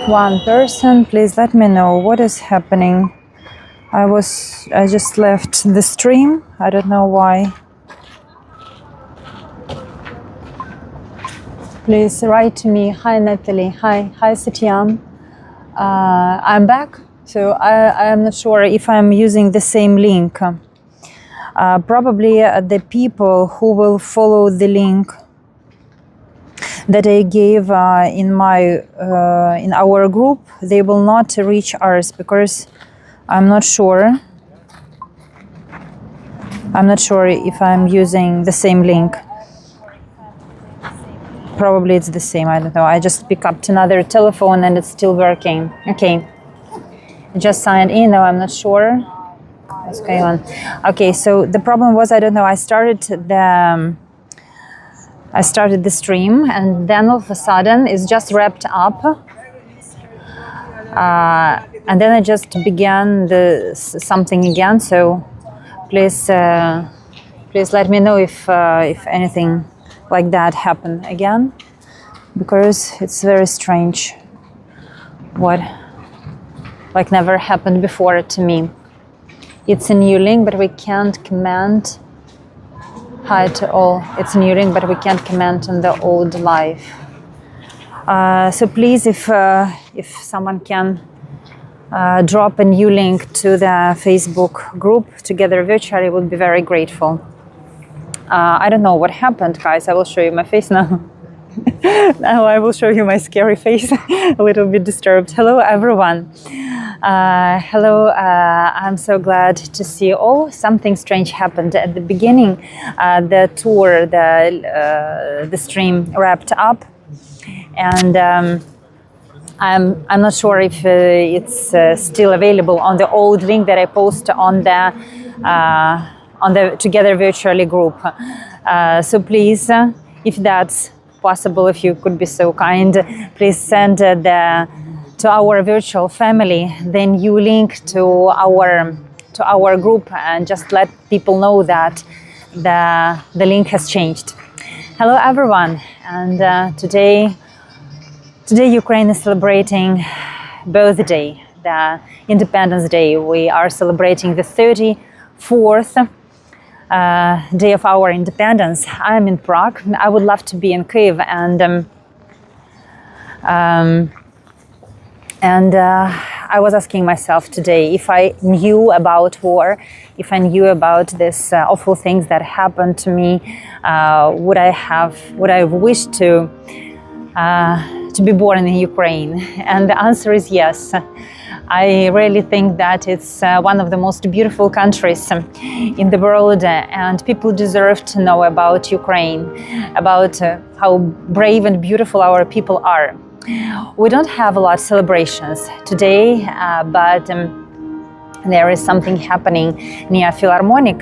one person. Please let me know what is happening. I just left the stream. I don't know why. Please write to me. Hi Natalie. Hi Satyam. I'm back. So I am not sure if I'm using the same link. Probably the people who will follow the link that I gave in our group, they will not reach ours because I'm not sure. I'm not sure if I'm using the same link. Probably it's the same. I don't know. I just picked up another telephone and it's still working. Okay. I just signed in. No, I'm not sure what's going on. Okay. So the problem was, I don't know. I started the stream and then all of a sudden it's just wrapped up. And then I just began something again. So please let me know if anything like that happened again, because it's very strange. What like never happened before to me. It's a new link, but we can't comment. Hi to all. It's a new link, but we can't comment on the old live. So please, if someone can drop a new link to the Facebook group Together Virtually, would be very grateful. I don't know what happened, guys. I will show you my face now. Now I will show you my scary face, a little bit disturbed. Hello, everyone. Hello, I'm so glad to see you all. Something strange happened at the beginning. The tour, the stream wrapped up, and I'm not sure if it's still available on the old link that I post on the Together Virtually group. So please, if that's possible, if you could be so kind, please send to our virtual family the new link to our group, and just let people know that the link has changed. Hello everyone, and today Ukraine is celebrating both day, the Independence Day. We are celebrating the 34th day of our independence. I'm in Prague. I would love to be in Kyiv, and I was asking myself today if I knew about war, if I knew about this awful things that happened to me, would I have wished to be born in Ukraine? And the answer is yes. I really think that it's one of the most beautiful countries in the world, and people deserve to know about Ukraine, about how brave and beautiful our people are. We don't have a lot of celebrations today, but there is something happening near Philharmonic,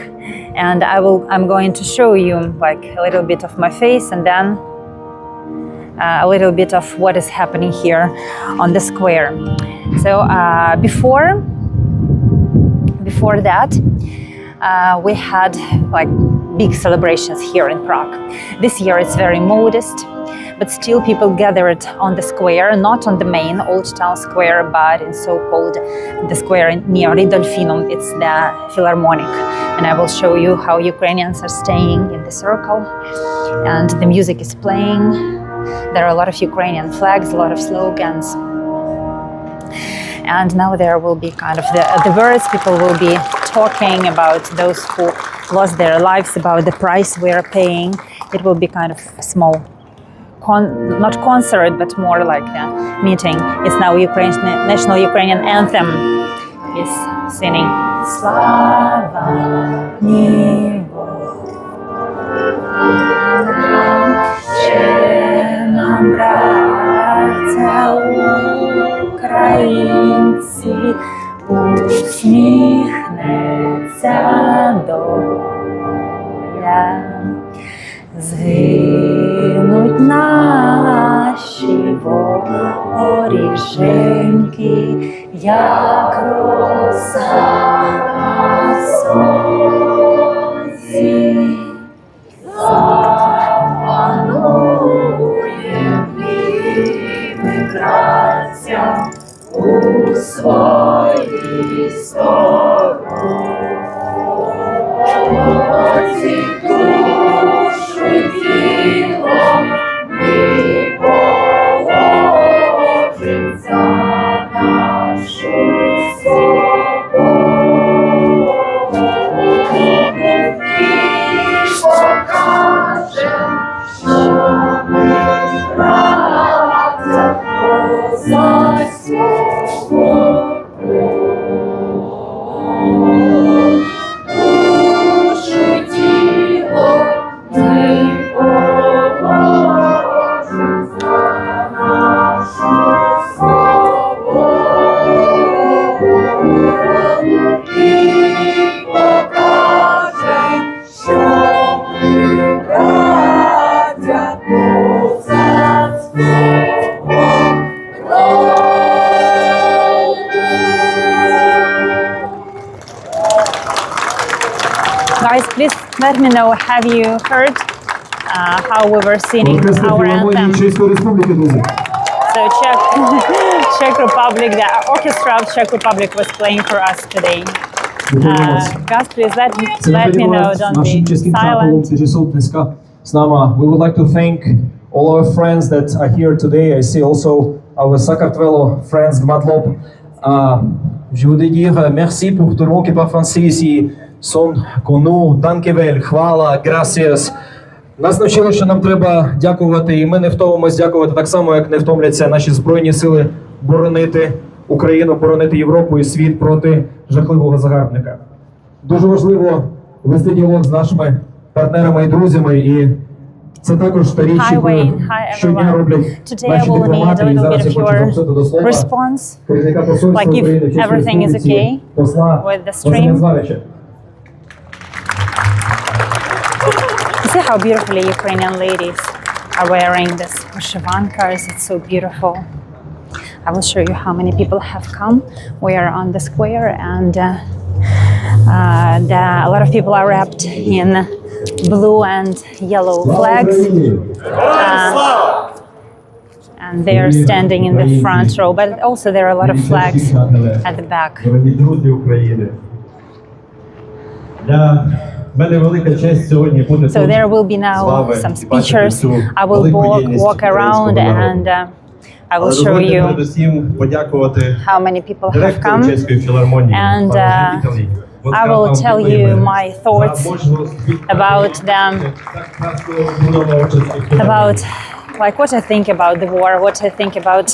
and I'm going to show you like a little bit of my face, and then a little bit of what is happening here on the square. So before that, we had like big celebrations here in Prague. This year it's very modest, but still people gathered on the square, not on the main Old Town Square, but in so-called the square near Ridolfinum. It's the Philharmonic, and I will show you how Ukrainians are staying in the circle, and the music is playing. There are a lot of Ukrainian flags, a lot of slogans. And now there will be kind of the words. People will be talking about those who lost their lives, about the price we are paying. It will be kind of a small, not concert, but more like a meeting. It's now Ukraine's national Ukrainian anthem is singing. Slava Nivo. Братця українці, усміхнеться доля, згинуть наші воріженьки, як роса на сонці. Запануєм і ми, братця Guys, please let me know, have you heard how we were singing our anthem? So Czech Republic, the orchestra of Czech Republic was playing for us today. Guys, please let me know, don't be silent. We would like to thank all our friends that are here today. I see also our Sakartvelo friends, Gmadlob. Je voudrais dire merci pour tout le monde qui parle français ici. Son кону, данкевель, хвала, gracias. Нас навчили, що нам треба дякувати, і ми не втомимось дякувати так само, як не втомляться наші Збройні сили боронити Україну, боронити Європу і світ проти жахливого загарбника. Дуже важливо вести діалог з нашими партнерами і друзями, і це також та річ, яку щодня роблять наші дипломати, і зараз я хочу запросити до слова керівника посольства України в Чеській Республіці, посла Василя. See how beautifully Ukrainian ladies are wearing this vyshivankas. It's so beautiful. I will show you how many people have come. We are on the square, and a lot of people are wrapped in blue and yellow flags. And they are standing in the front row, but also there are a lot of flags at the back. So there will be now some speeches. I will walk around, and I will show you how many people have come, and I will tell you my thoughts about them, about like what I think about the war, what I think about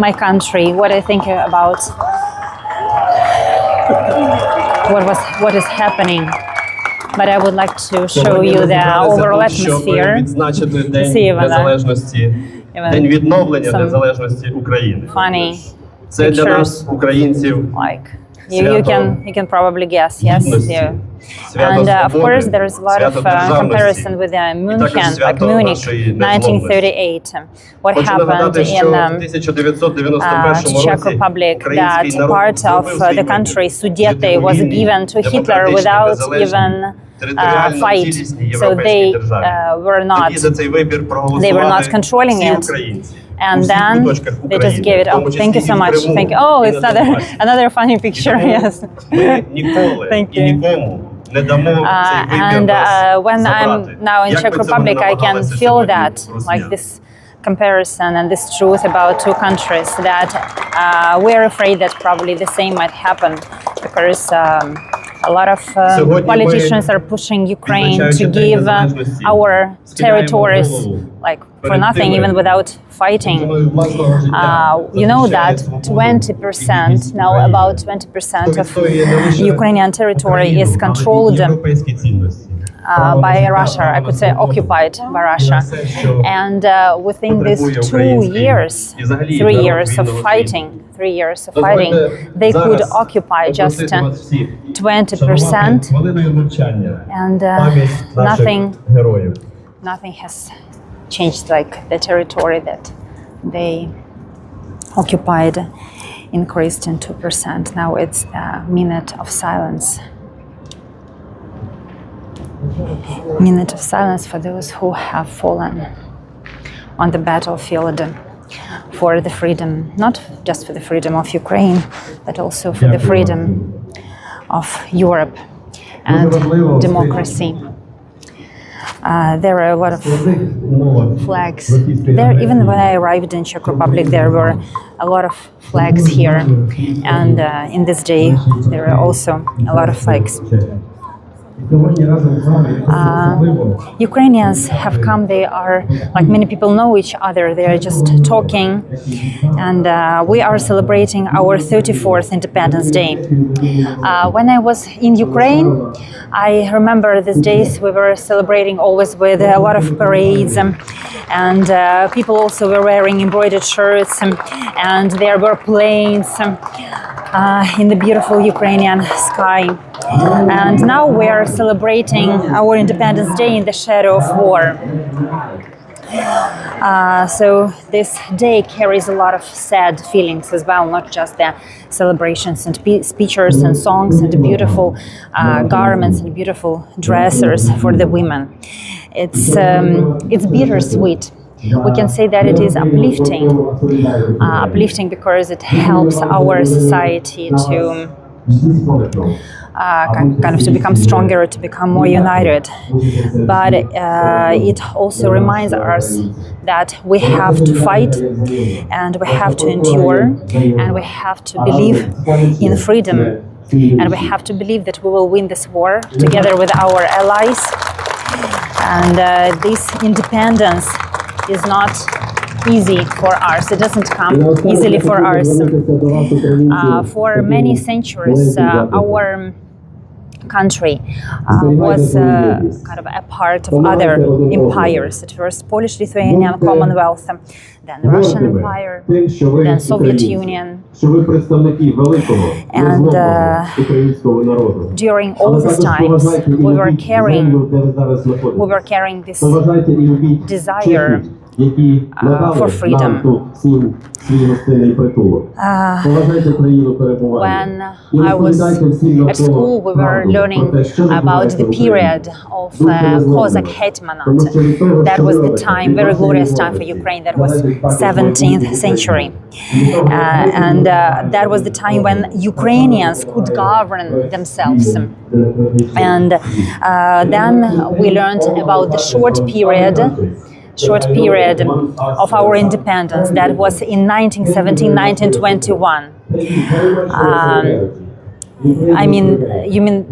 my country, what I think about what is happening. But I would like to show you the overall atmosphere. See День відновлення незалежності України. Funny Це для нас, українців, like you can probably guess, yes. And of course, there is a lot of comparison with Munich, like Munich, 1938. What happened in Czech Republic? That part of the country, Sudety, was given to Hitler without even fight. So they were not controlling it. And then they just gave it. Oh, thank you so much. Thank you. Oh, it's another funny picture. Yes. Thank you. And when I'm now in Czech Republic, I can feel that, like this comparison and this truth about two countries, that we're afraid that probably the same might happen, because a lot of politicians are pushing Ukraine to give our territories like for nothing, even without fighting. You know that 20%, now about 20% of Ukrainian territory is controlled by Russia, I could say occupied by Russia. And within these 3 years of fighting, they could occupy just 20%, and nothing has changed, like the territory that they occupied increased in 2%. Now it's a minute of silence. Minute of silence for those who have fallen on the battlefield for the freedom, not just for the freedom of Ukraine, but also for the freedom of Europe and democracy. There are a lot of flags there. Even when I arrived in Czech Republic, there were a lot of flags here, and in this day there are also a lot of flags. Ukrainians have come. They are, like many people know each other. They are just talking, and we are celebrating our 34th Independence Day. When I was in Ukraine, I remember these days we were celebrating always with a lot of parades, and people also were wearing embroidered shirts, and there were planes in the beautiful Ukrainian sky. And now we are celebrating our Independence Day in the shadow of war. So this day carries a lot of sad feelings as well, not just the celebrations and speeches and songs and the beautiful garments and beautiful dresses for the women. It's bittersweet. We can say that it is uplifting, uplifting because it helps our society to kind of to become stronger, to become more united. But it also reminds us that we have to fight, and we have to endure, and we have to believe in freedom, and we have to believe that we will win this war together with our allies. And this independence is not easy for us. It doesn't come easily for us. For many centuries, our country was kind of a part of other empires. At first, Polish-Lithuanian Commonwealth, then Russian Empire, then Soviet Union. And during all these times, we were carrying this desire for freedom. When I was at school, we were learning about the period of Cossack Hetmanate. That was the time, very glorious time for Ukraine. That was 17th century. And that was the time when Ukrainians could govern themselves. And then we learned about the short period of our independence. That was in 1917, 1921. I mean, you mean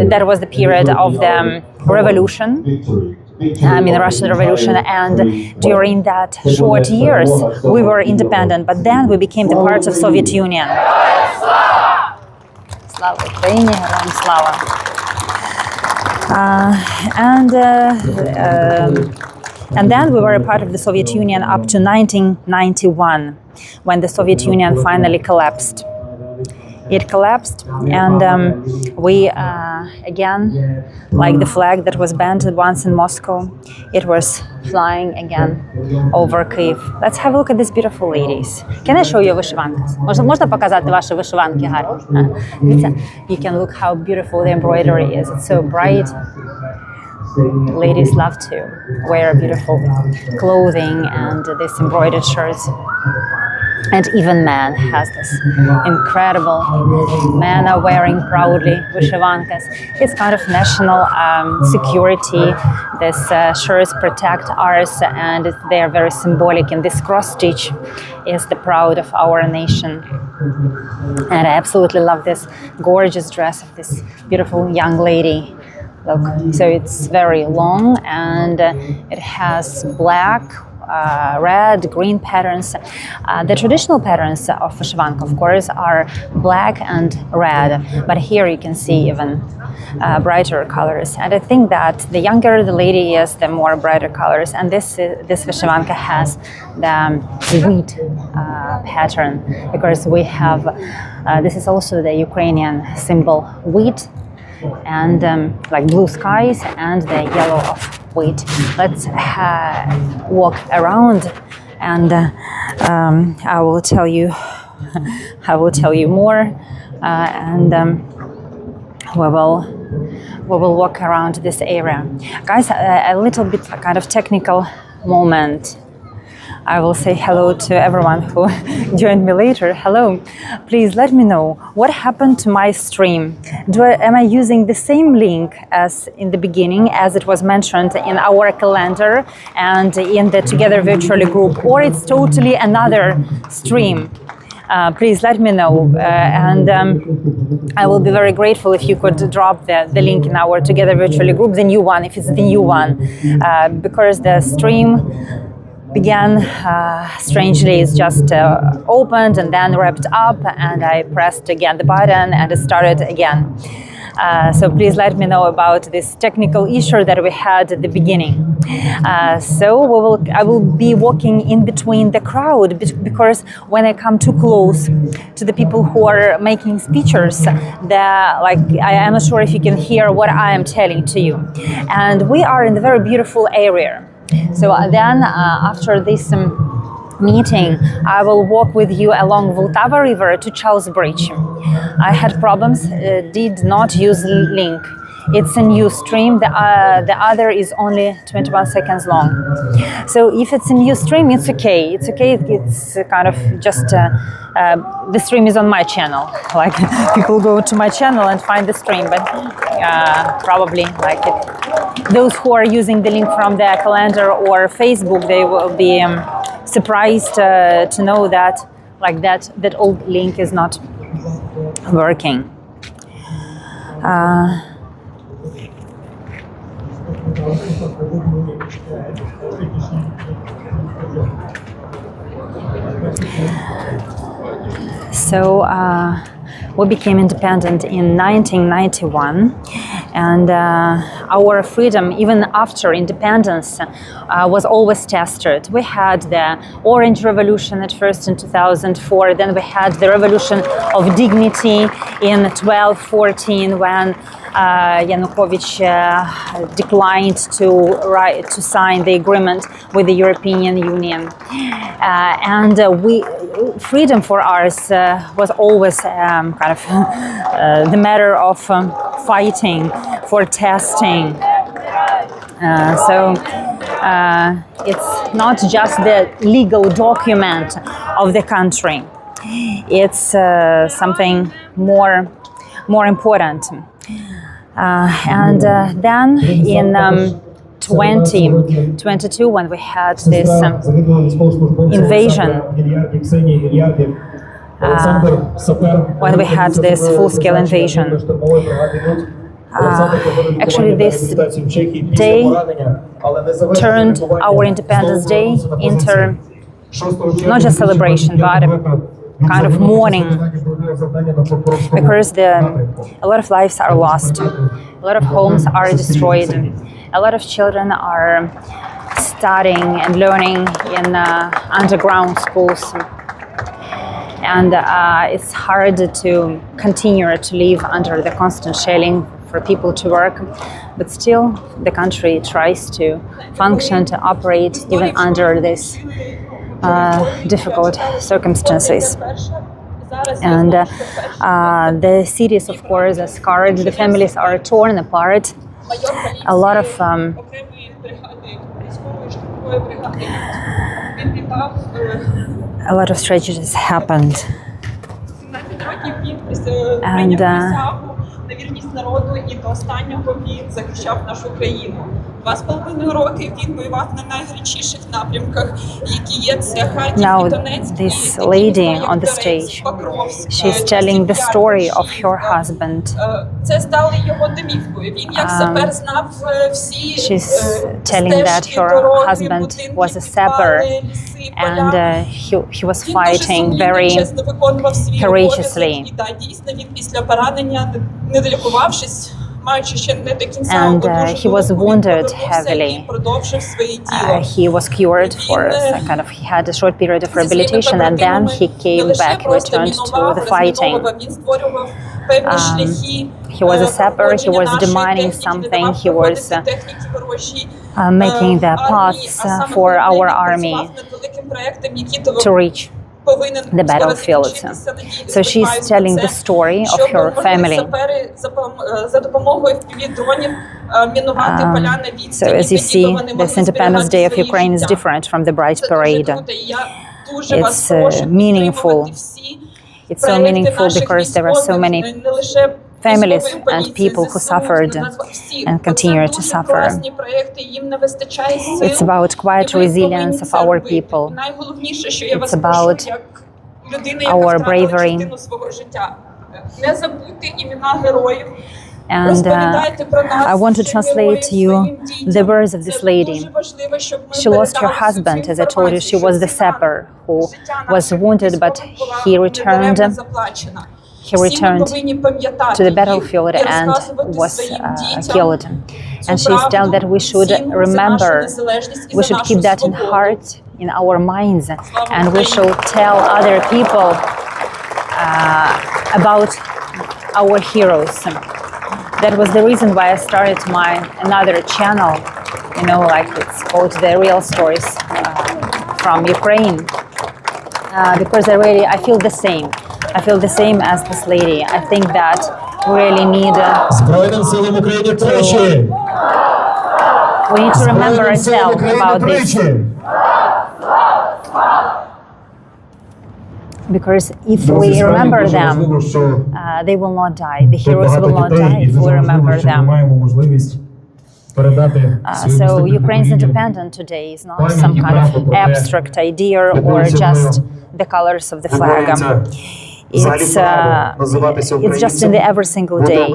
that was the period of the revolution, the Russian Revolution, and during that short years we were independent, but then we became the part of Soviet Union. Slava Ukraini, Героям слава. And then we were a part of the Soviet Union up to 1991, when the Soviet Union finally collapsed. It collapsed, and we again, like the flag that was banned once in Moscow, it was flying again over Kyiv. Let's have a look at these beautiful ladies. Can I show you вишиванки? Можна показати ваші вишиванки гарні? You can look how beautiful the embroidery is. It's so bright. Ladies love to wear beautiful clothing and these embroidered shirts. And even men has this incredible. Men are wearing proudly vyshivankas. It's kind of national security. These shirts protect ours, and they are very symbolic. And this cross stitch is the pride of our nation. And I absolutely love this gorgeous dress of this beautiful young lady. Look, so it's very long, and it has black, red, green patterns. The traditional patterns of vyshivanka, of course, are black and red, but here you can see even brighter colors. And I think that the younger the lady is, the more brighter colors. And this vyshivanka has the wheat pattern, because we have this is also the Ukrainian symbol, wheat, and like blue skies and the yellow of wheat. Let's walk around, and I will tell you more, and we will walk around this area. Guys, a little bit kind of technical moment. I will say hello to everyone who joined me later. Hello. Please let me know what happened to my stream. Am I using the same link as in the beginning, as it was mentioned in our calendar and in the Together Virtually group, or it's totally another stream? Please let me know, and I will be very grateful if you could drop the link in our Together Virtually group, the new one, if it's the new one, because the stream began strangely. It's just opened and then wrapped up, and I pressed again the button and it started again. So please let me know about this technical issue that we had at the beginning. I will be walking in between the crowd, because when I come too close to the people who are making speeches, I am not sure if you can hear what I am telling to you. And we are in a very beautiful area. So then after this meeting, I will walk with you along Vltava River to Charles Bridge. I had problems, did not use link. It's a new stream, the other is only 21 seconds long. So if it's a new stream, it's okay. It's kind of just, the stream is on my channel. Like, people go to my channel and find the stream, but probably like it. Those who are using the link from the calendar or Facebook, they will be surprised to know that that old link is not working. So we became independent in 1991, and our freedom, even after independence, was always tested. We had the Orange Revolution at first in 2004, then we had the Revolution of Dignity in 1214, when Yanukovych declined to sign the agreement with the European Union, and freedom for us was always kind of the matter of fighting for testing. So it's not just the legal document of the country; it's something more important. And then in 2022, when we had this invasion, when we had this full-scale invasion, actually this day turned our Independence Day into not just celebration, but kind of mourning, because a lot of lives are lost, a lot of homes are destroyed, a lot of children are studying and learning in underground schools, and it's hard to continue to live under the constant shelling for people to work, but still the country tries to function, to operate even under this difficult circumstances. And the cities, of course, are scarred, the families are torn apart. A lot of tragedies happened. And на вірність народу, і до останнього він захищав нашу країну. 2,5 роки він воював на найгарячіших напрямках, які є це Харків і Донецьк. Now this lady on the stage, she's telling the story of her husband. Це стало його домівкою. Він як сапер знав всі telling that her husband was a sapper, and he was fighting very courageously. And he was wounded heavily. He was cured for he had a short period of rehabilitation, and then he came back, returned to the fighting. He was a sapper, he was demining something, he was making the paths for our army to reach. the battlefield. So she's telling the story of her family. So as you see, this Independence Day of Ukraine is different from the Bright Parade. It's meaningful. It's so meaningful because there are so many families and people who suffered and continue to suffer. It's about quiet resilience of our people. It's about our bravery. And I want to translate to you the words of this lady. She lost her husband, as I told you. She was the sapper who was wounded, but he returned to the battlefield and was killed. And she's telling that we should remember, we should keep that in heart, in our minds, and we should tell other people about our heroes. That was the reason why I started my another channel, you know, like it's called The Real Stories from Ukraine, because I feel the same. I feel the same as this lady. I think that we really need to remember ourselves about this. Because if we remember them, they will not die. The heroes will not die if we remember them. So Ukraine's independence today is not some kind of abstract idea or just the colors of the flag. It's just in the every single day.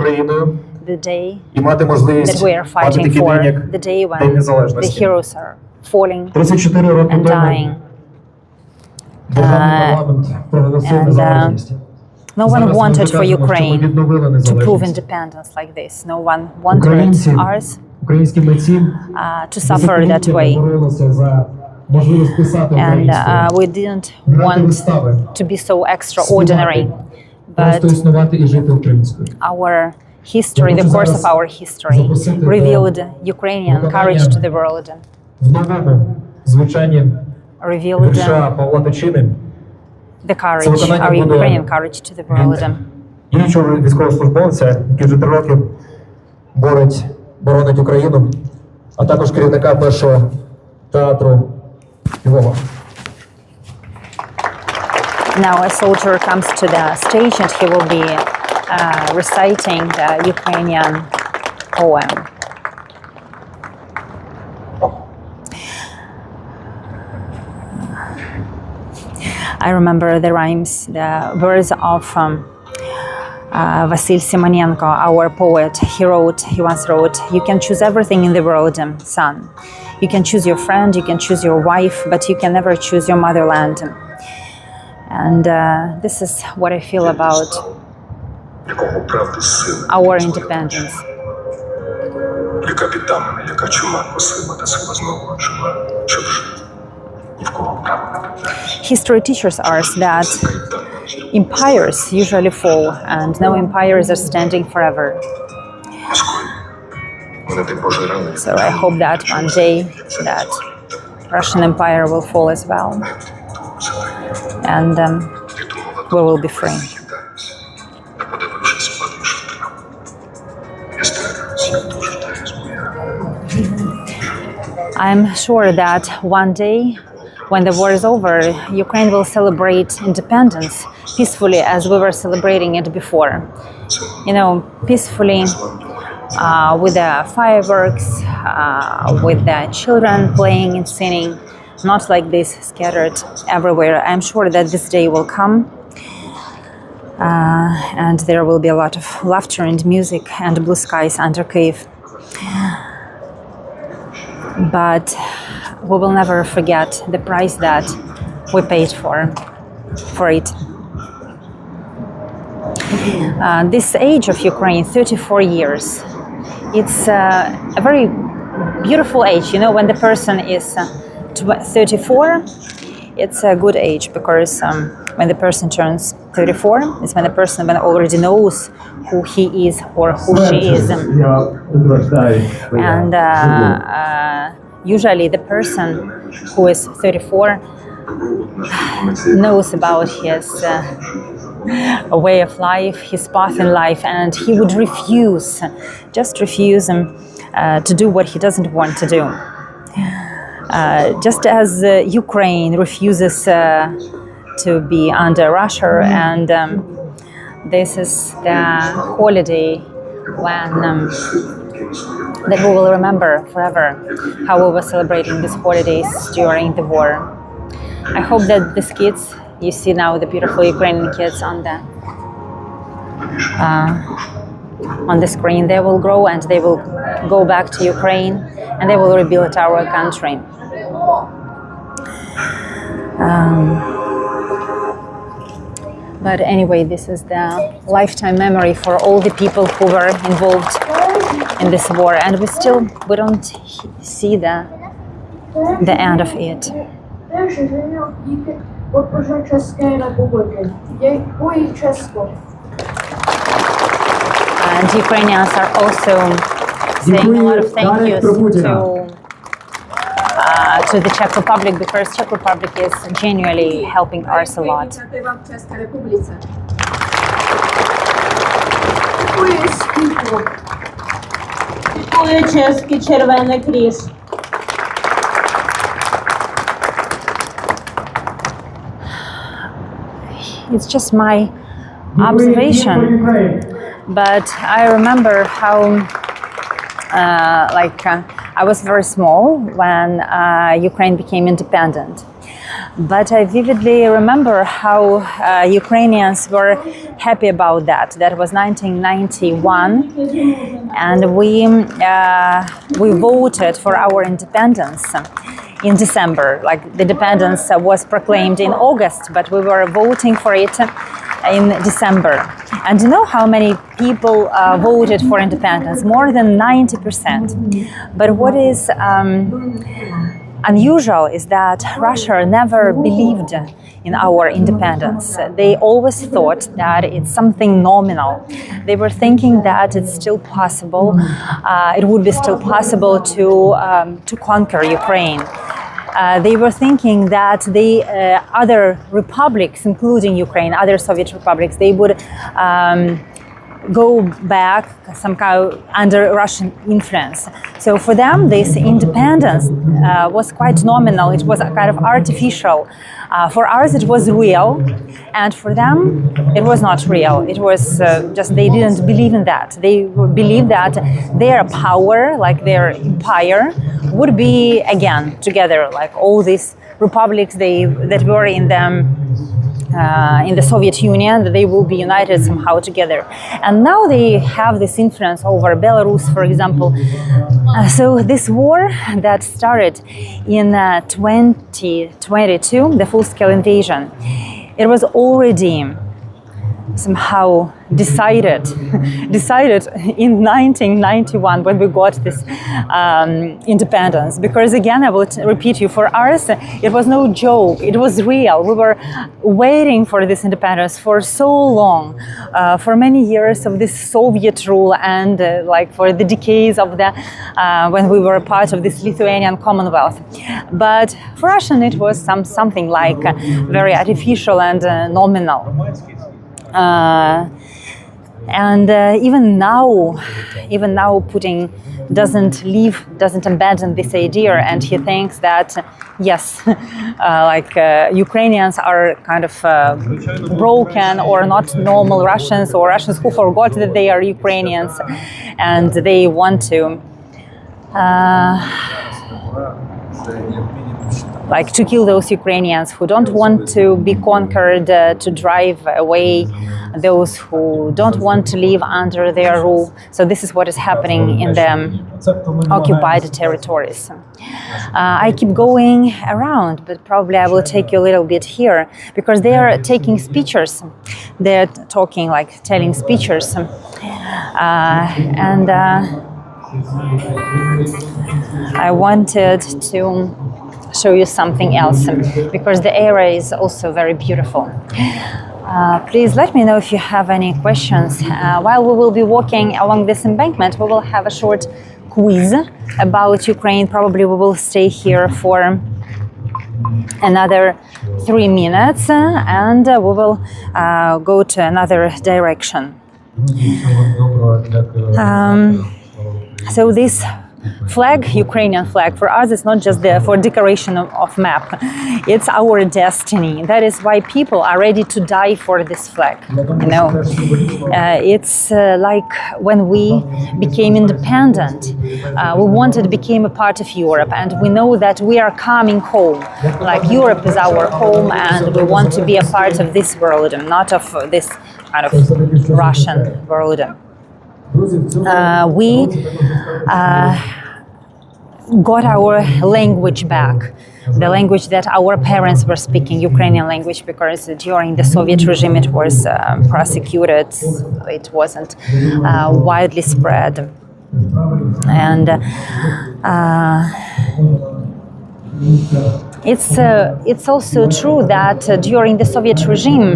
The day that we are fighting for. The day when the heroes are falling and dying. No one wanted for Ukraine to prove independence like this. No one wanted ours to suffer that way. And we didn't want to be so extraordinary. But our history, the course of our history, revealed Ukrainian courage to the world. Revealed the courage, our Ukrainian courage to the world. Діючого військовослужбовця, який вже 3 роки боронить Україну, а також керівника першого театру Львова. Now a soldier comes to the stage and he will be reciting the Ukrainian poem. I remember the rhymes, the words of Vasil Simonenko, our poet. He once wrote, "You can choose everything in the world, son. You can choose your friend, you can choose your wife, but you can never choose your motherland." And this is what I feel about our independence. History teaches us that empires usually fall, and no empires are standing forever. So I hope that one day that Russian Empire will fall as well, and we will be free. I'm sure that one day, when the war is over, Ukraine will celebrate independence peacefully as we were celebrating it before. You know, peacefully, with the fireworks, with the children playing and singing, not like this scattered everywhere. I'm sure that this day will come, and there will be a lot of laughter and music and blue skies under Kyiv. But we will never forget the price that we paid for it. This age of Ukraine, 34 years, it's a very beautiful age. You know, when the person is 34, it's a good age, because when the person turns 34, it's when the person already knows who he is or who she is. And usually the person who is 34 knows about his way of life, his path in life, and he would refuse, just refuse to do what he doesn't want to do. Just as Ukraine refuses to be under Russia, and this is the holiday when that we will remember forever, how we were celebrating these holidays during the war. I hope that these kids, you see now the beautiful Ukrainian kids on the screen, they will grow and they will go back to Ukraine and they will rebuild our country. But anyway, this is the lifetime memory for all the people who were involved in this war, and we don't see the end of it. And Ukrainians are also saying a lot of thank yous to the Czech Republic, because Czech Republic is genuinely helping us a lot. Český Červený kříž. It's just my observation, but I remember how I was very small when Ukraine became independent. But I vividly remember how Ukrainians were happy about that. That was 1991, and we voted for our independence in December. Like, the independence was proclaimed in August, but we were voting for it in December. And you know how many people voted for independence? More than 90%. But what is unusual is that Russia never believed in our independence. They always thought that it's something nominal. They were thinking that it's still possible, it would be still possible to conquer Ukraine. They were thinking that the other republics, including Ukraine, other Soviet republics, they would go back somehow under Russian influence. So for them, this independence was quite nominal. It was a kind of artificial. For us, it was real, and for them, it was not real. It was just they didn't believe in that. They believed that their power, like their empire, would be again together, like all these republics that were in the Soviet Union, that they will be united somehow together. And now they have this influence over Belarus, for example. So this war that started in 2022, the full-scale invasion, it was already somehow decided in 1991 when we got this independence. Because again, I will repeat you, for us, it was no joke. It was real. We were waiting for this independence for so long, for many years of this Soviet rule, and for the decades of the when we were part of this Lithuanian Commonwealth. But for Russian, it was something like very artificial and nominal. Even now Putin doesn't abandon this idea, and he thinks that yes, Ukrainians are kind of broken or not normal Russians, or Russians who forgot that they are Ukrainians, and they want to to kill those Ukrainians who don't want to be conquered, to drive away those who don't want to live under their rule. So this is what is happening in the occupied territories. I keep going around, but probably I will take you a little bit here, because they are taking speeches. They're talking, telling speeches. I wanted to show you something else, because the area is also very beautiful. Please let me know if you have any questions. While we will be walking along this embankment, we will have a short quiz about Ukraine. Probably we will stay here for another 3 minutes and we will go to another direction. So this flag, Ukrainian flag, for us is not just there for decoration of map. It's our destiny. That is why people are ready to die for this flag. You know, it's like when we became independent, we wanted to become a part of Europe, and we know that we are coming home. Like Europe is our home, and we want to be a part of this world, and not of this kind of Russian world. We got our language back, the language that our parents were speaking, Ukrainian language, because during the Soviet regime it was prosecuted, it wasn't widely spread. And it's also true that during the Soviet regime,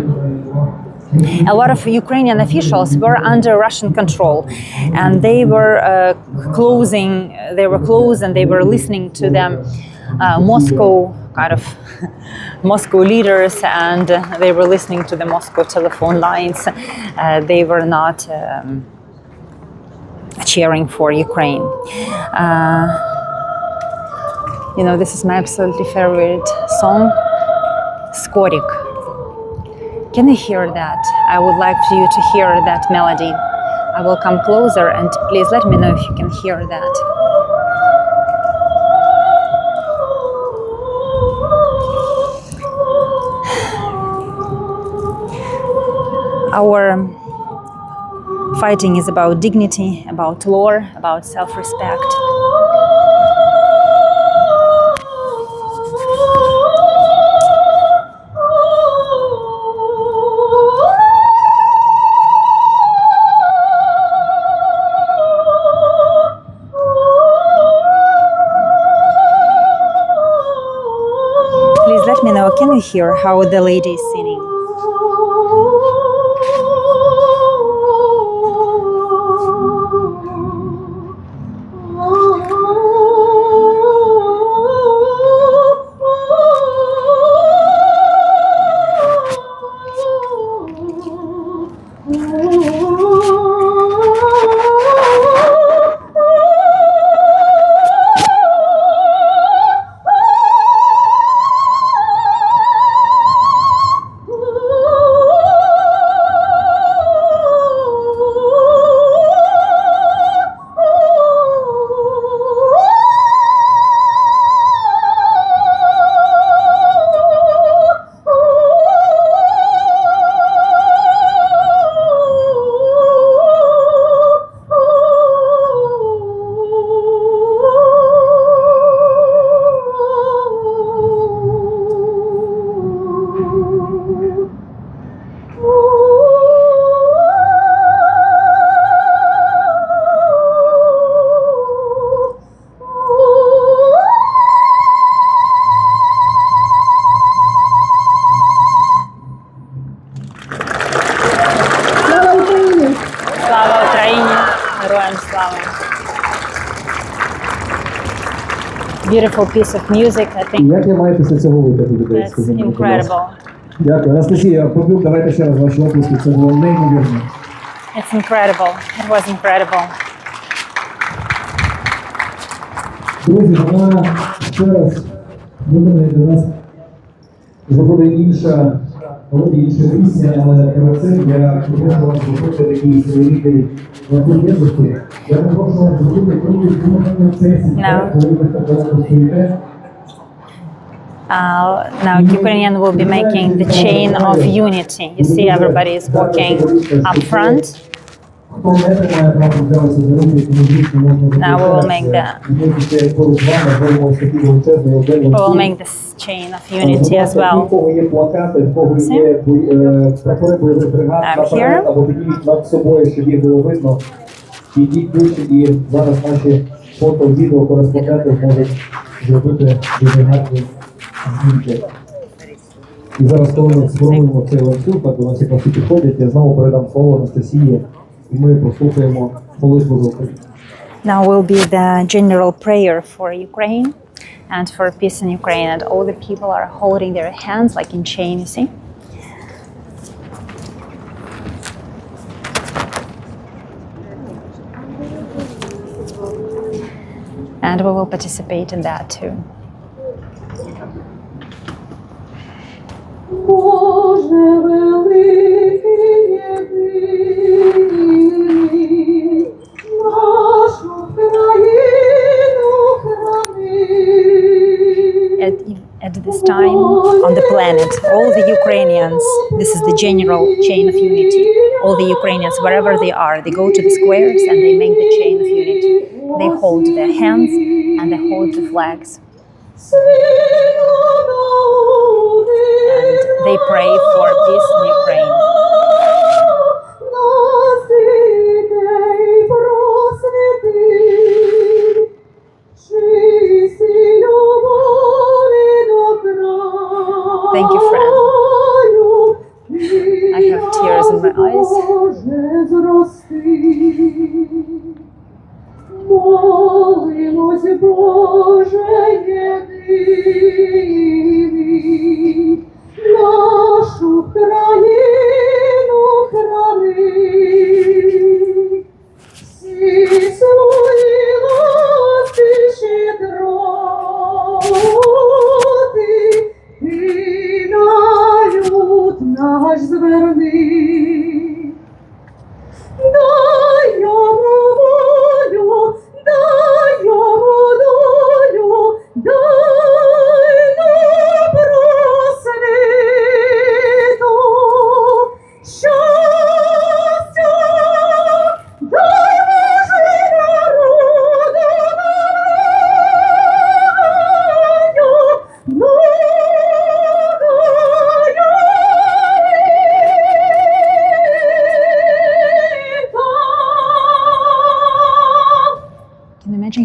a lot of Ukrainian officials were under Russian control, and they were closed and they were listening to them Moscow kind of Moscow leaders, and they were listening to the Moscow telephone lines. They were not cheering for Ukraine. You know, this is my absolutely favorite song, Skorik. Can you hear that? I would like for you to hear that melody. I will come closer and please let me know if you can hear that. Our fighting is about dignity, about law, about self-respect. Please let me know, can you hear how the lady is singing? Beautiful piece of music, I think. Як я маю після цього вигляду людей? That's incredible. Дякую. Анастасія, побив, давайте ще раз ваші оплески. Це було неймовірно. It's incredible. It was incredible. Друзі, вона ще раз виконує для нас заходить інша пісня, але перед цим я прошу вас зробити такі свої на цій єдності. Я попрошу вас зробити круги в сесії, коли ви так стоїте. Now Ukrainian will be making the chain of unity. You see, everybody is walking up front. Now we will make this chain of unity as well. See? I'm here. Ідіть ближче, і зараз наші фото, відео, кореспонденти зможуть зробити дуже гарні знімки. І зараз, коли ми сформуємо цей ланцюг, так у нас якраз і підходять, я знову передам слово Анастасії, і ми послухаємо молитву за Україну. Now will be the general prayer for Ukraine. and for peace in Ukraine. And all the people are holding their hands like in chain, you see. And we will participate in that too. At this time on the planet, all the Ukrainians, this is the general chain of unity. All the Ukrainians, wherever they are, they go to the squares and they make the chain of unity. They hold their hands and they hold the flags. And they pray for peace in Ukraine. Thank you, friend. I have tears in my eyes.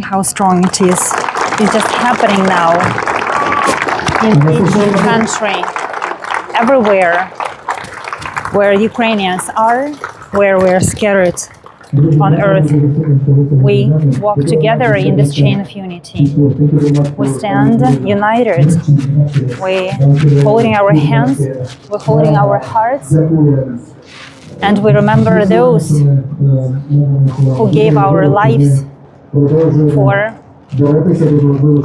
How strong it is. It's just happening now in each country, everywhere where Ukrainians are, where we're scattered on earth. We walk together in this chain of unity. We stand united. We're holding our hands, we're holding our hearts, and we remember those who gave our lives for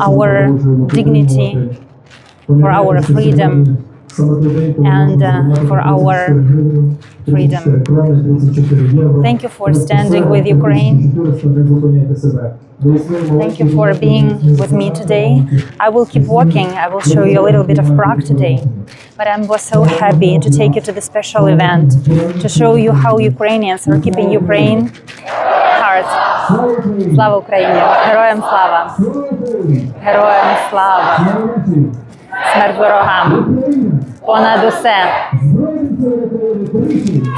our dignity, for our freedom, and for our freedom. Thank you for standing with Ukraine. Thank you for being with me today. I will keep walking. I will show you a little bit of Prague today. But I was so happy to take you to the special event, to show you how Ukrainians are keeping Ukraine heart. Слава Україні! Героям слава! Героям слава! Смерть ворогам! Понад усе!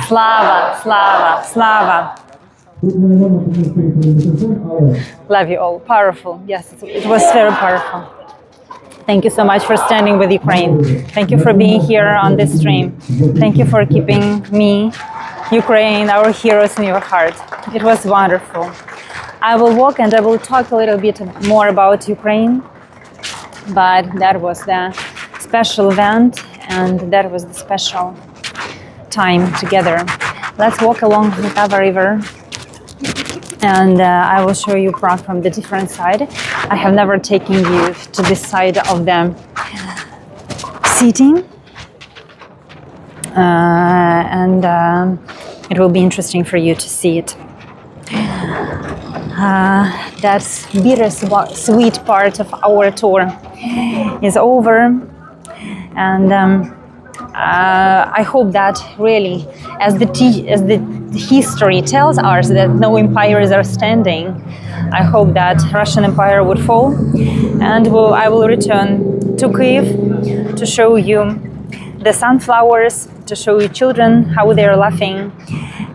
Слава! Слава! Слава! Love you all. Powerful. Yes, it was very powerful. Thank you so much for standing with Ukraine. Thank you for being here on this stream. Thank you for keeping me, Ukraine, our heroes in your heart. It was wonderful. I will walk and I will talk a little bit more about Ukraine, but that was the special event and that was the special time together. Let's walk along the Kyiv River and I will show you Prague from the different side. I have never taken you to this side of the seating, and it will be interesting for you to see it. That bittersweet part of our tour is over, and I hope that really, as the history tells us that no empires are standing, I hope that Russian Empire would fall, and I will return to Kyiv to show you the sunflowers, to show you children how they are laughing,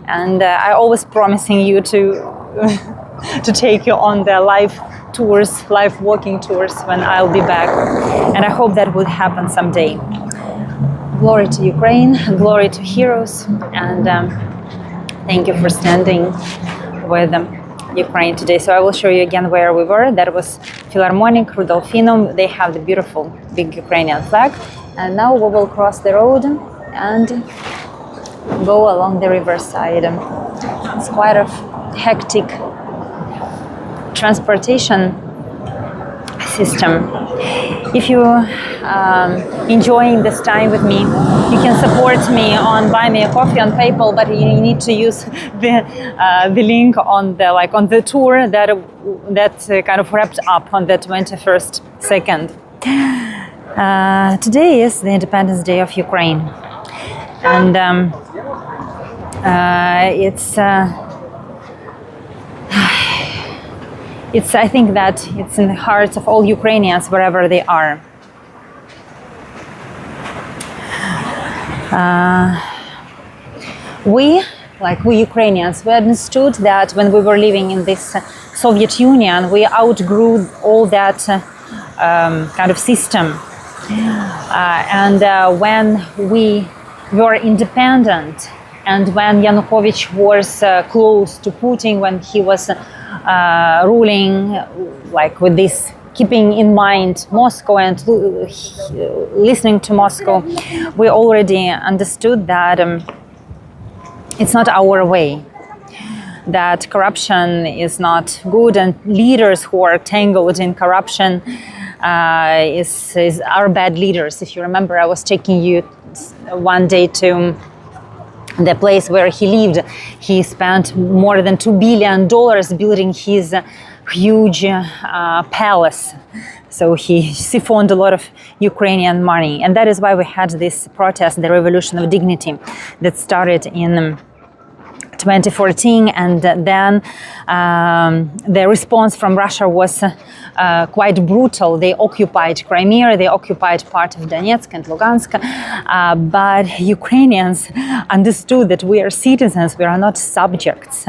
and I always promising you to take you on the live tours, live walking tours when I'll be back, and I hope that will happen someday. Glory to Ukraine, glory to heroes, and thank you for standing with Ukraine today. So I will show you again where we were. That was Philharmonic, Rudolfinum, they have the beautiful big Ukrainian flag. And now we will cross the road and go along the riverside. It's quite a hectic transportation system. If you enjoying this time with me, you can support me on Buy Me a Coffee on PayPal, but you need to use the link on the tour that kind of wrapped up on the 21st second. Today is the Independence Day of Ukraine, and I think that it's in the hearts of all Ukrainians wherever they are. We Ukrainians, we understood that when we were living in this Soviet Union, we outgrew all that kind of system. And when we were independent, and when Yanukovych was close to Putin, when he was ruling with this, keeping in mind Moscow and listening to Moscow, we already understood that it's not our way, that corruption is not good, and leaders who are tangled in corruption are bad leaders. If you remember, I was taking you one day to the place where he lived. He spent more than $2 billion building his huge palace. So he siphoned a lot of Ukrainian money. And that is why we had this protest, the Revolution of Dignity, that started in 2014, and then the response from Russia was quite brutal. They occupied Crimea, they occupied part of Donetsk and Lugansk, but Ukrainians understood that we are citizens, we are not subjects.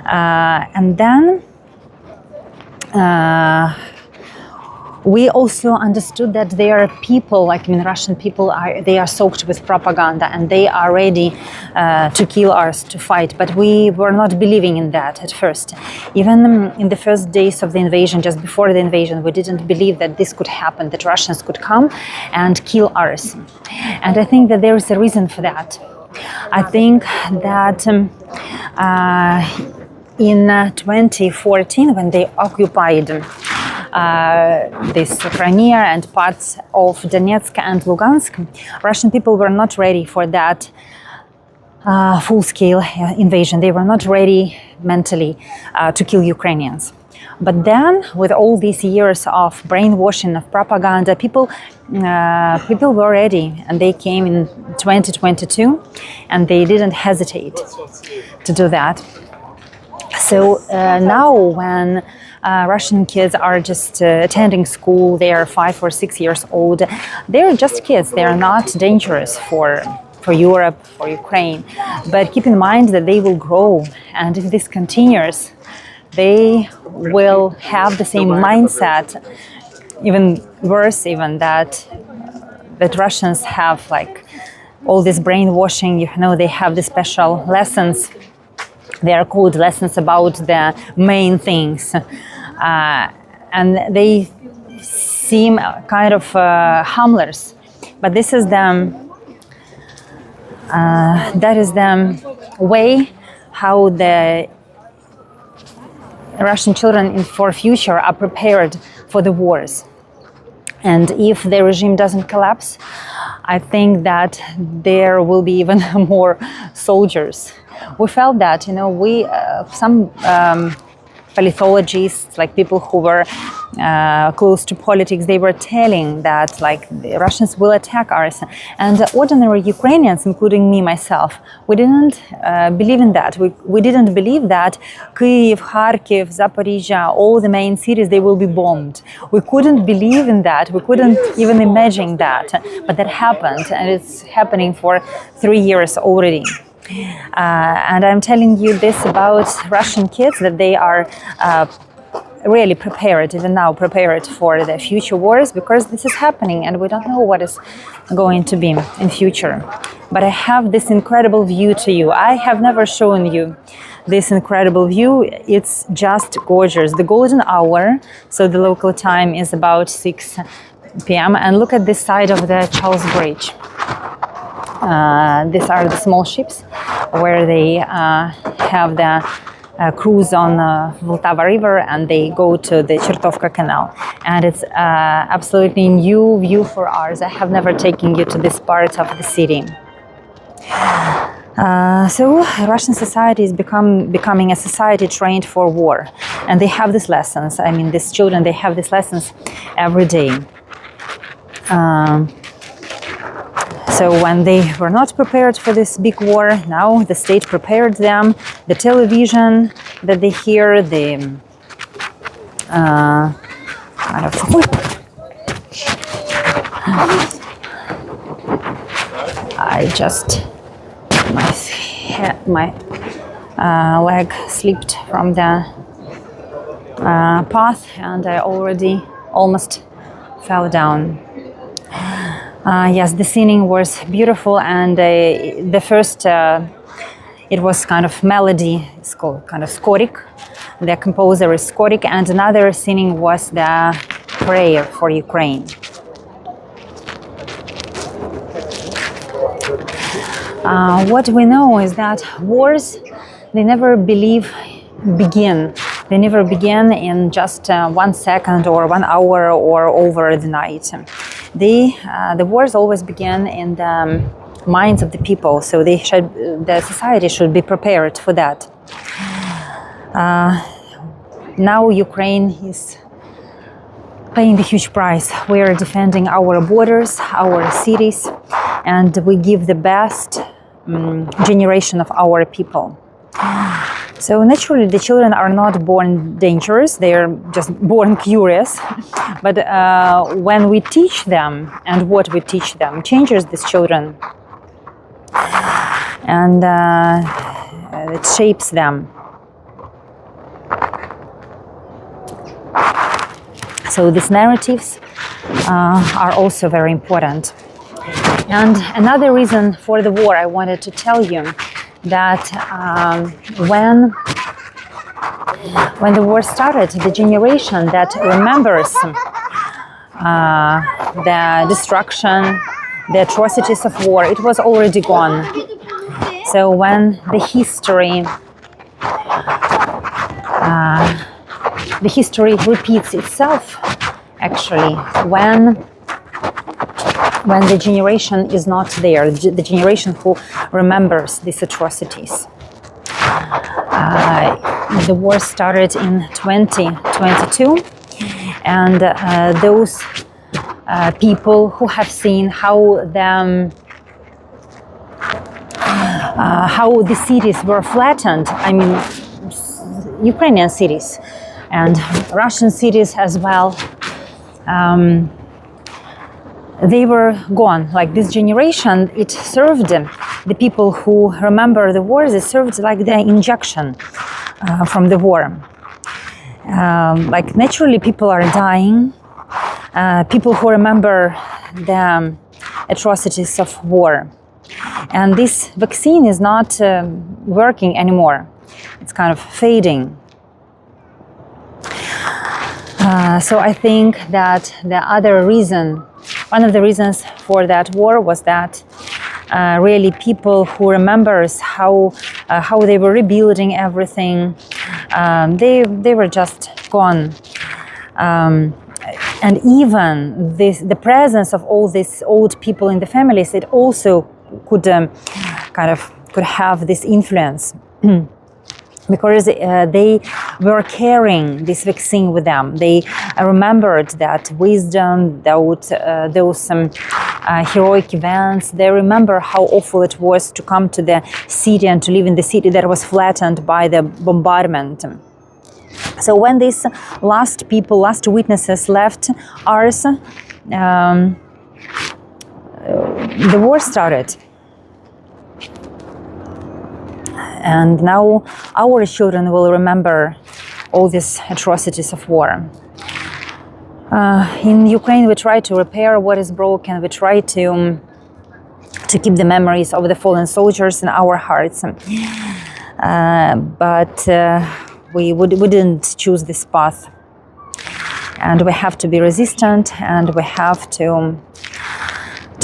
And then we also understood that there are people, Russian people, they are soaked with propaganda, and they are ready to kill us, to fight. But we were not believing in that at first. Even in the first days of the invasion, just before the invasion, we didn't believe that this could happen, that Russians could come and kill us. And I think that there is a reason for that. I think that in 2014, when they occupied this Crimea and parts of Donetsk and Lugansk, Russian people were not ready for that full-scale invasion. They were not ready mentally to kill Ukrainians. But then, with all these years of brainwashing, of propaganda, people were ready, and they came in 2022, and they didn't hesitate to do that. So now, when Russian kids are just attending school, they are 5 or 6 years old, they're just kids, they are not dangerous for Europe, for Ukraine. But keep in mind that they will grow, and if this continues, they will have the same mindset, even worse, even that Russians have all this brainwashing. They have the special lessons. They are called lessons about the main things, and they seem kind of harmless. But this is that is the way how the Russian children for future are prepared for the wars. And if the regime doesn't collapse, I think that there will be even more soldiers. We felt that, some politologists, people who were close to politics, they were telling that the Russians will attack us. And ordinary Ukrainians, including me, myself, we didn't believe in that. We didn't believe that Kyiv, Kharkiv, Zaporizhia, all the main cities, they will be bombed. We couldn't believe in that. We couldn't even imagine that. But that happened, and it's happening for 3 years already. And I'm telling you this about Russian kids, that they are really prepared, even now prepared for the future wars, because this is happening and we don't know what is going to be in future. But I have this incredible view to you. I have never shown you this incredible view. It's just gorgeous. The golden hour, so the local time is about 6 p.m. And look at this side of the Charles Bridge. These are the small ships where they have the cruise on Vltava River, and they go to the Chertovka Canal. And it's absolutely new view for ours. I have never taken you to this part of the city. So Russian society is becoming a society trained for war, and they have these lessons. I mean, these children, they have these lessons every day. So when they were not prepared for this big war, now the state prepared them. The television that they hear, the I just my leg slipped from the path, and I already almost fell down. Yes, the singing was beautiful, and the first, it was kind of melody, it's called kind of Skorik. The composer is Skorik, and another singing was the prayer for Ukraine. What we know is that wars, they never begin. They never begin in just 1 second or 1 hour or over the night. The wars always begin in the minds of the people, so the society should be prepared for that. Now Ukraine is paying the huge price. We are defending our borders, our cities, and we give the best generation of our people. So naturally, the children are not born dangerous, they are just born curious. But when we teach them, and what we teach them changes these children, and it shapes them. So these narratives are also very important. And another reason for the war I wanted to tell you, that when the war started, the generation that remembers the destruction, the atrocities of war, it was already gone. So when the history repeats itself, actually, when the generation is not there, the generation who remembers these atrocities. The war started in 2022, and those people who have seen how the cities were flattened, I mean, Ukrainian cities and Russian cities as well, they were gone. Like this generation, it served the people who remember the wars, it served like the injection from the war. Like naturally people are dying, people who remember the atrocities of war. And this vaccine is not working anymore. It's kind of fading. So I think that one of the reasons for that war was that really people who remembers how they were rebuilding everything, they were just gone. And even the presence of all these old people in the families, it also could could have this influence. Because they were carrying this vaccine with them. They remembered that wisdom, those heroic events. They remember how awful it was to come to the city and to live in the city that was flattened by the bombardment. So when these last witnesses left ours, the war started. And now our children will remember all these atrocities of war. In Ukraine, we try to repair what is broken. We try to keep the memories of the fallen soldiers in our hearts. but we didn't choose this path. And we have to be resistant, and we have to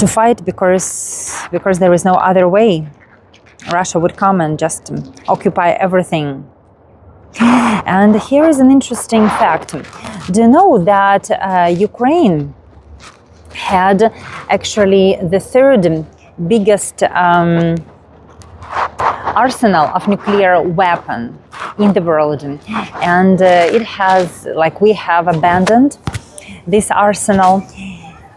fight because there is no other way. Russia would come and just occupy everything. And here is an interesting fact. Do you know that Ukraine had actually the third biggest arsenal of nuclear weapon in the world, and it has, like, we have abandoned this arsenal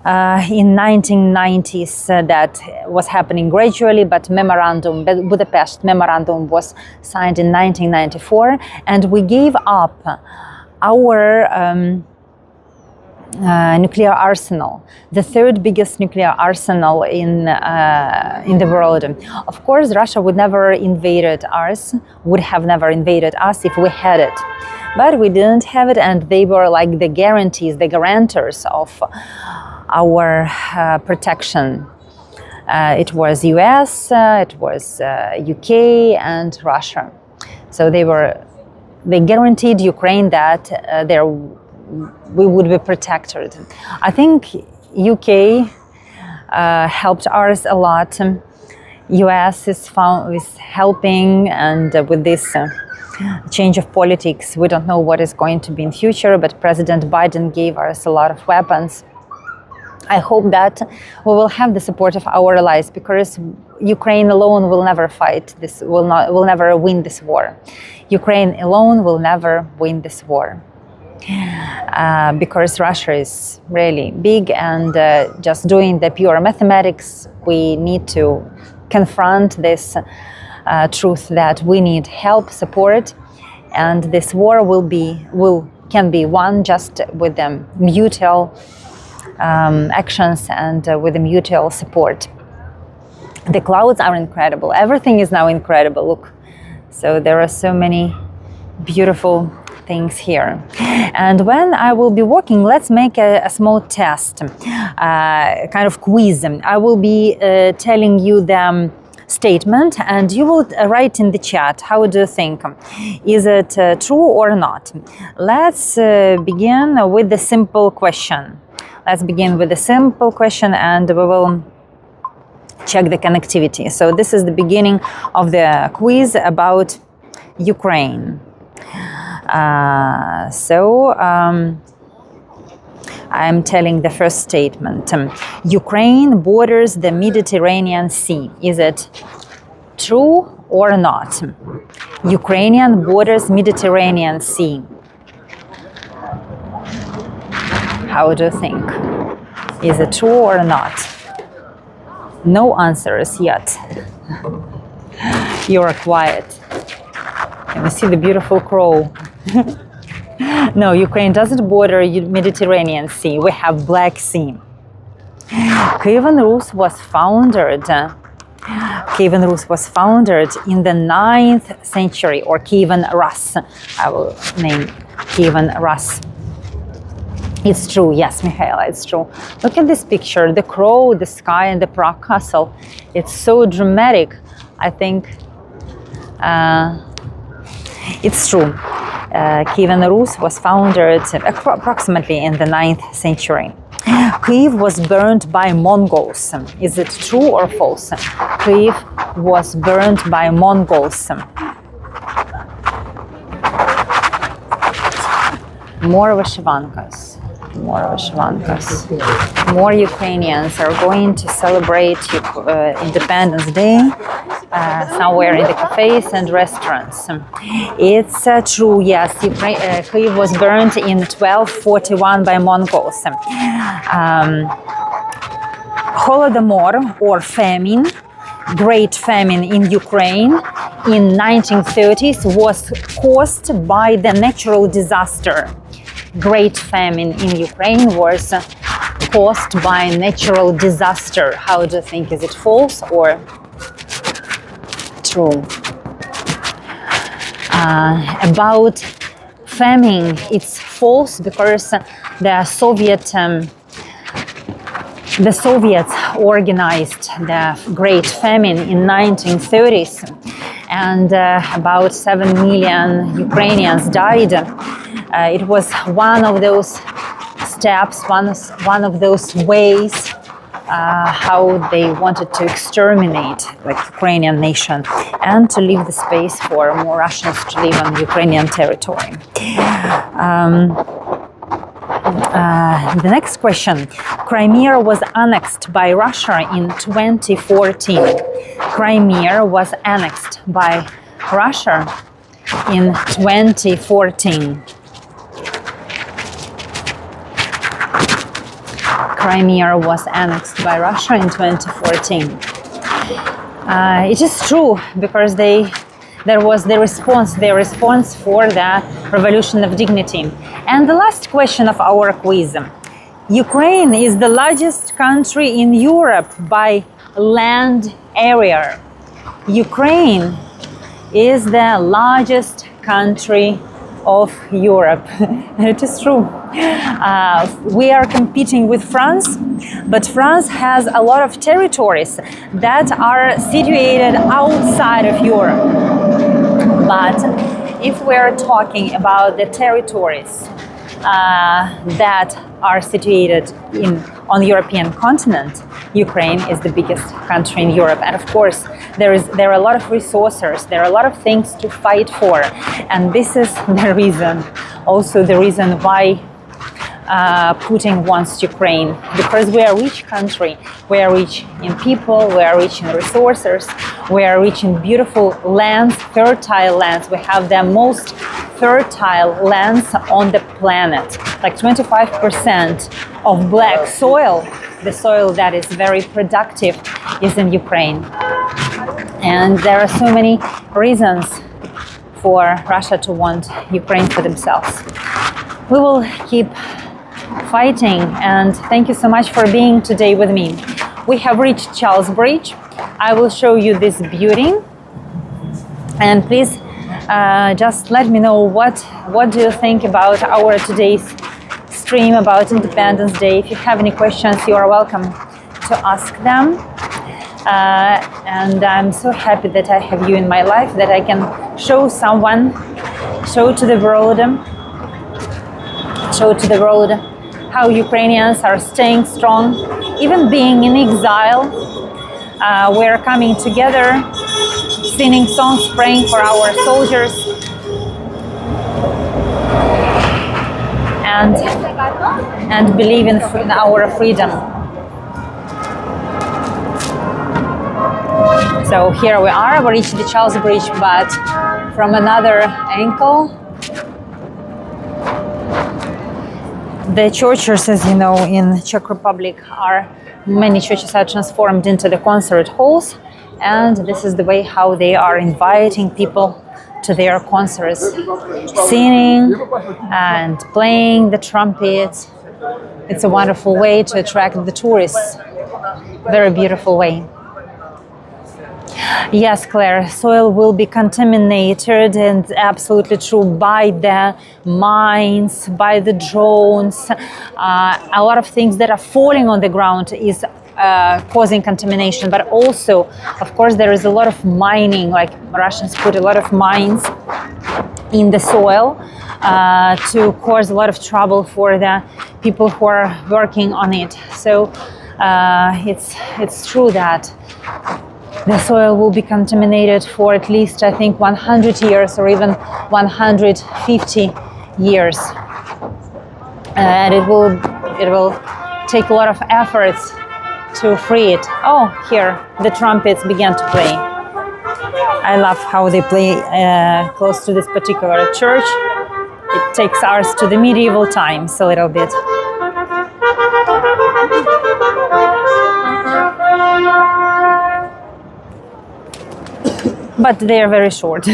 in 1990s. That was happening gradually, but Budapest Memorandum was signed in 1994, and we gave up our nuclear arsenal, the third biggest nuclear arsenal in the world. Of course, Russia would have never invaded us if we had it. But we didn't have it, and they were like the guarantors of our protection. It was US, it was UK, and Russia. So they guaranteed Ukraine that we would be protected. I think UK helped us a lot. US is helping, and with this change of politics, we don't know what is going to be in future, but President Biden gave us a lot of weapons. I hope that we will have the support of our allies, because Ukraine alone will never will never win this war. Ukraine alone will never win this war. Because Russia is really big, and just doing the pure mathematics, we need to confront this truth that we need help, support, and this war can be won just with the mutual actions and with the mutual support. The clouds are incredible. Everything is now incredible. Look, so there are so many beautiful things here. And when I will be walking, let's make a small test, kind of quiz. I will be telling you the statement, and you will write in the chat, how do you think? Is it true or not? Let's begin with the simple question. And we will check the connectivity. So this is the beginning of the quiz about Ukraine. I'm telling the first statement. Ukraine borders the Mediterranean Sea. Is it true or not? Ukrainian borders Mediterranean Sea. How do you think? Is it true or not? No answers yet. You are quiet. Can you see the beautiful crow? No, Ukraine doesn't border Mediterranean Sea. We have Black Sea. Kyiv Rus was founded. Kyiv Rus was founded in the 9th century, or Kyiv Rus. I will name Kyiv Rus. It's true, yes, Michaela, it's true. Look at this picture, the crow, the sky, and the Prague castle. It's so dramatic. I think it's true. Kyiv Rus was founded approximately in the 9th century. Kyiv was burned by Mongols. Is it true or false? Kyiv was burned by Mongols. More vyshyvankas. More Ukrainians are going to celebrate Independence Day somewhere in the cafes and restaurants. It's true, yes. Kyiv was burned in 1241 by Mongols. Holodomor, or famine, Great Famine in Ukraine in 1930s, was caused by the natural disaster. Great Famine in Ukraine was caused by natural disaster. How do you think? Is it false or true? About famine, it's false, because the Soviets organized the Great Famine in 1930s, and about 7 million Ukrainians died. It was one of those steps, one of those ways how they wanted to exterminate like Ukrainian nation and to leave the space for more Russians to live on Ukrainian territory. The next question. Crimea was annexed by Russia in 2014. Crimea was annexed by Russia in 2014. Crimea was annexed by Russia in 2014. It is true because there was their response for the Revolution of Dignity. And the last question of our quiz. Ukraine is the largest country in Europe by land area. Ukraine is the largest country of Europe. It is true. We are competing with France, but France has a lot of territories that are situated outside of Europe. But if we're talking about the territories that are situated on the European continent, Ukraine is the biggest country in Europe. And of course, there are a lot of resources, there are a lot of things to fight for. And this is the reason, also the reason why Putin wants Ukraine, because we are a rich country, we are rich in people, we are rich in resources, we are rich in beautiful lands, fertile lands. We have the most fertile lands on the planet. Like 25% of black soil, the soil that is very productive, is in Ukraine. And there are so many reasons for Russia to want Ukraine for themselves. We will keep fighting, and thank you so much for being today with me. We have reached Charles Bridge. I will show you this beauty, and please just let me know what do you think about our today's stream about Independence Day. If you have any questions, you are welcome to ask them. And I'm so happy that I have you in my life, that I can show to the world how Ukrainians are staying strong, even being in exile. We're coming together, singing songs, praying for our soldiers, and believe in our freedom. So here we are, we reached the Charles Bridge, but from another angle. The churches, as you know, in Czech Republic many churches are transformed into the concert halls, and this is the way how they are inviting people to their concerts, singing and playing the trumpets. It's a wonderful way to attract the tourists. Very beautiful way. Yes, Claire, soil will be contaminated, and absolutely true, by the mines, by the drones. A lot of things that are falling on the ground is causing contamination, but also, of course, there is a lot of mining, like Russians put a lot of mines in the soil to cause a lot of trouble for the people who are working on it. So it's true that the soil will be contaminated for at least, I think, 100 years or even 150 years. And it will take a lot of efforts to free it. Oh, here, the trumpets began to play. I love how they play close to this particular church. It takes us to the medieval times a little bit. But they are very short.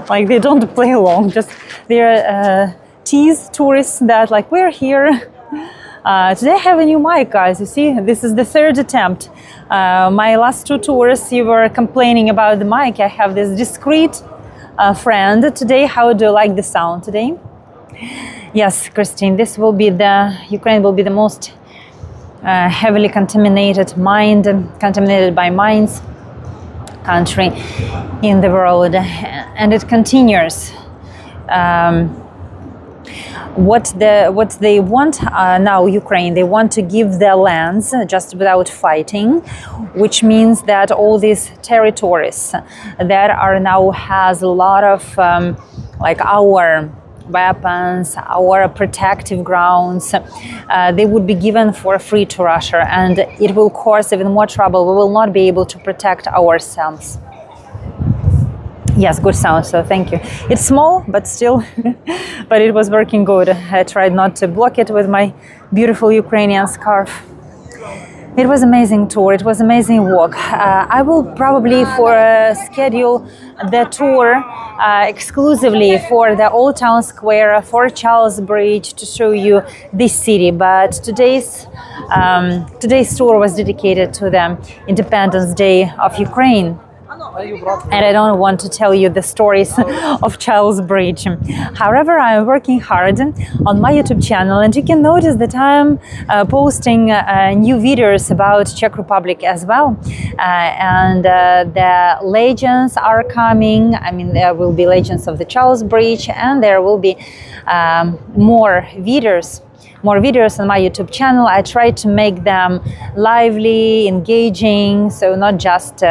Like, they don't play long, just they're tease tourists that, like, we're here. Today I have a new mic, guys. You see, this is the third attempt. My last two tours, you were complaining about the mic. I have this discreet friend today. How do you like the sound today? Yes, Christine, Ukraine will be the most heavily contaminated by mines country in the world, and it continues. What they want now, Ukraine, they want to give their lands just without fighting, which means that all these territories that are now has a lot of like our weapons, our protective grounds, they would be given for free to Russia, and it will cause even more trouble. We will not be able to protect ourselves. Yes, good sound, so thank you. It's small, but still, but it was working good. I tried not to block it with my beautiful Ukrainian scarf. It was amazing tour, it was amazing walk. I will probably schedule the tour exclusively for the Old Town Square, for Charles Bridge, to show you this city. But today's tour was dedicated to the Independence Day of Ukraine. And I don't want to tell you the stories of Charles Bridge. However, I'm working hard on my YouTube channel, and you can notice that I'm posting new videos about Czech Republic as well. And the legends are coming. I mean, there will be legends of the Charles Bridge, and there will be more videos on my YouTube channel. I try to make them lively, engaging, so not just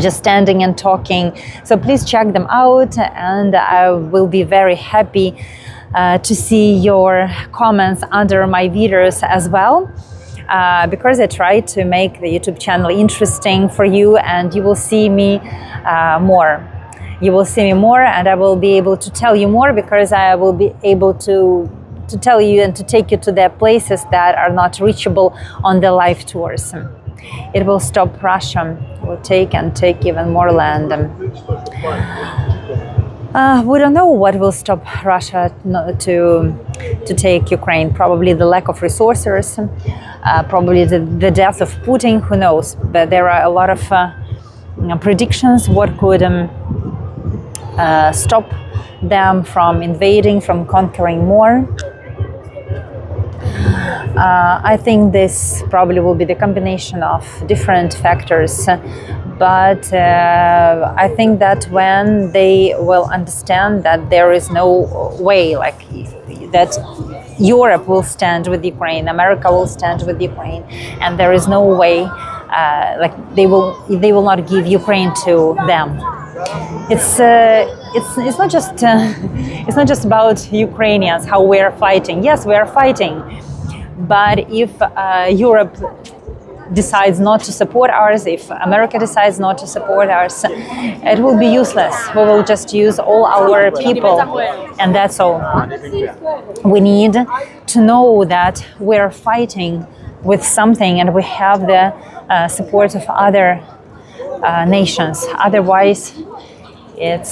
standing and talking. So please check them out, and I will be very happy to see your comments under my videos as well, because I try to make the YouTube channel interesting for you, and you will see me more. You will see me more, and I will be able to tell you more, because I will be able to tell you and to take you to the places that are not reachable on the live tours. It will stop Russia, will take even more land. We don't know what will stop Russia to take Ukraine. Probably the lack of resources, probably the death of Putin, who knows. But there are a lot of predictions what could stop them from invading, from conquering more. I think this probably will be the combination of different factors, but I think that when they will understand that there is no way, like that Europe will stand with Ukraine, America will stand with Ukraine, and there is no way, like they will not give Ukraine to them. It's not just about Ukrainians, how we are fighting. Yes, we are fighting. But if Europe decides not to support ours, if America decides not to support ours, it will be useless. We will just use all our people, and that's all. We need to know that we're fighting with something, and we have the support of other nations. Otherwise, it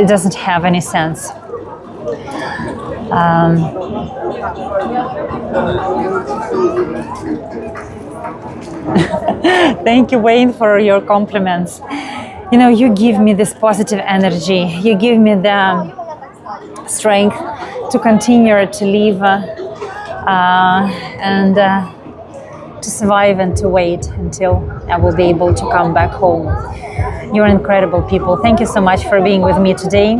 doesn't have any sense. Thank you, Wayne, for your compliments. You know, you give me this positive energy. You give me the strength to continue to live and to survive and to wait until I will be able to come back home. You're incredible people. Thank you so much for being with me today.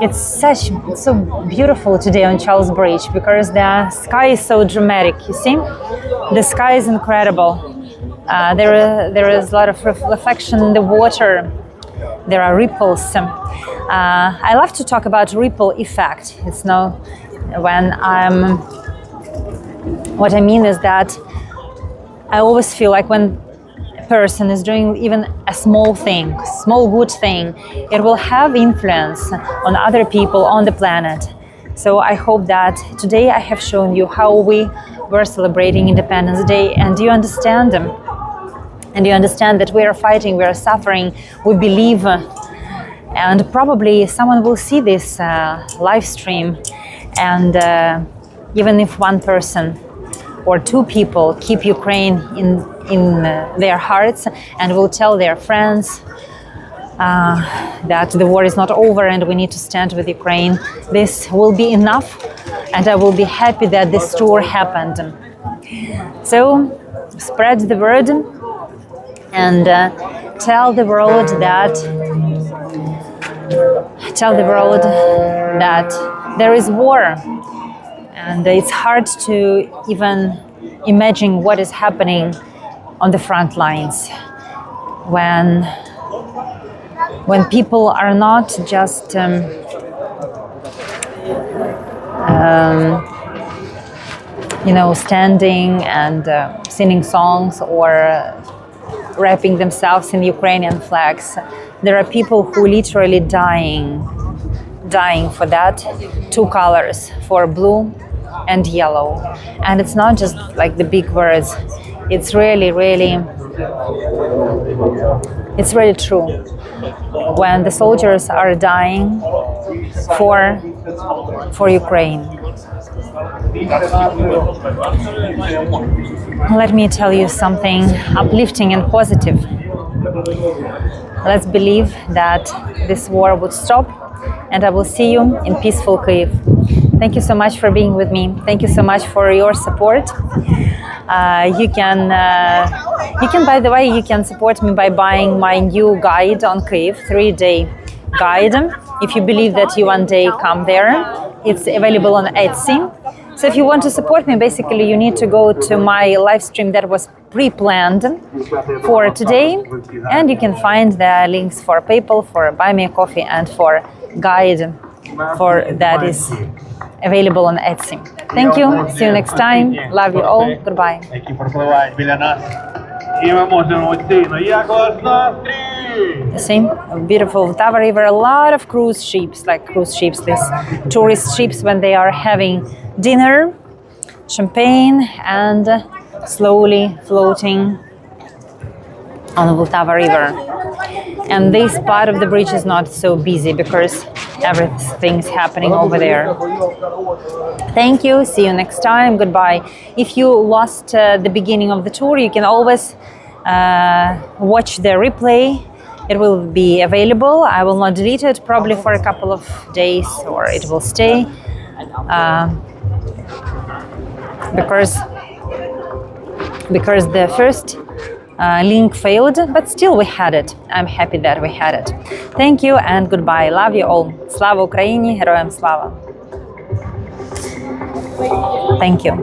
It's so beautiful today on Charles Bridge, because the sky is so dramatic. You see, the sky is incredible. There is a lot of reflection in the water. There are ripples. I love to talk about ripple effect. It's no when what I mean is that I always feel like when person is doing even a small good thing, it will have influence on other people on the planet. So I hope that today I have shown you how we were celebrating Independence Day, and you understand them. And you understand that we are fighting, we are suffering, we believe. And probably someone will see this live stream, and even if one person or two people keep Ukraine in their hearts and will tell their friends that the war is not over and we need to stand with Ukraine, this will be enough, and I will be happy that this tour happened. So spread the word and tell the world that there is war, and it's hard to even imagine what is happening on the front lines when people are not just standing and singing songs or wrapping themselves in Ukrainian flags. There are people who literally dying for that. Two colors, for blue and yellow. And it's not just like the big words. It's really true. When the soldiers are dying for Ukraine. Let me tell you something uplifting and positive. Let's believe that this war would stop, and I will see you in peaceful Kyiv. Thank you so much for being with me. Thank you so much for your support. You can, by the way, you can support me by buying my new guide on Kyiv, 3-day guide. If you believe that you one day come there, it's available on Etsy. So if you want to support me, basically you need to go to my live stream that was pre-planned for today, and you can find the links for PayPal, for Buy Me a Coffee, and for guide for that is available on Etsy. Thank you. See you next time. Love you all. Goodbye. Які пропливають біля нас. І ми можемо оцінити, як вас настрій! See, beautiful Vltava River, a lot of cruise ships, these tourist ships when they are having dinner, champagne, and slowly floating on the Vltava River. And this part of the bridge is not so busy because everything's happening over there. Thank you. See you next time. Goodbye. If you lost the beginning of the tour, you can always watch the replay. It will be available. I will not delete it probably for a couple of days, or it will stay because the first link failed, but still we had it. I'm happy that we had it. Thank you and goodbye. Love you all. Slava Ukraini, Героям слава. Thank you.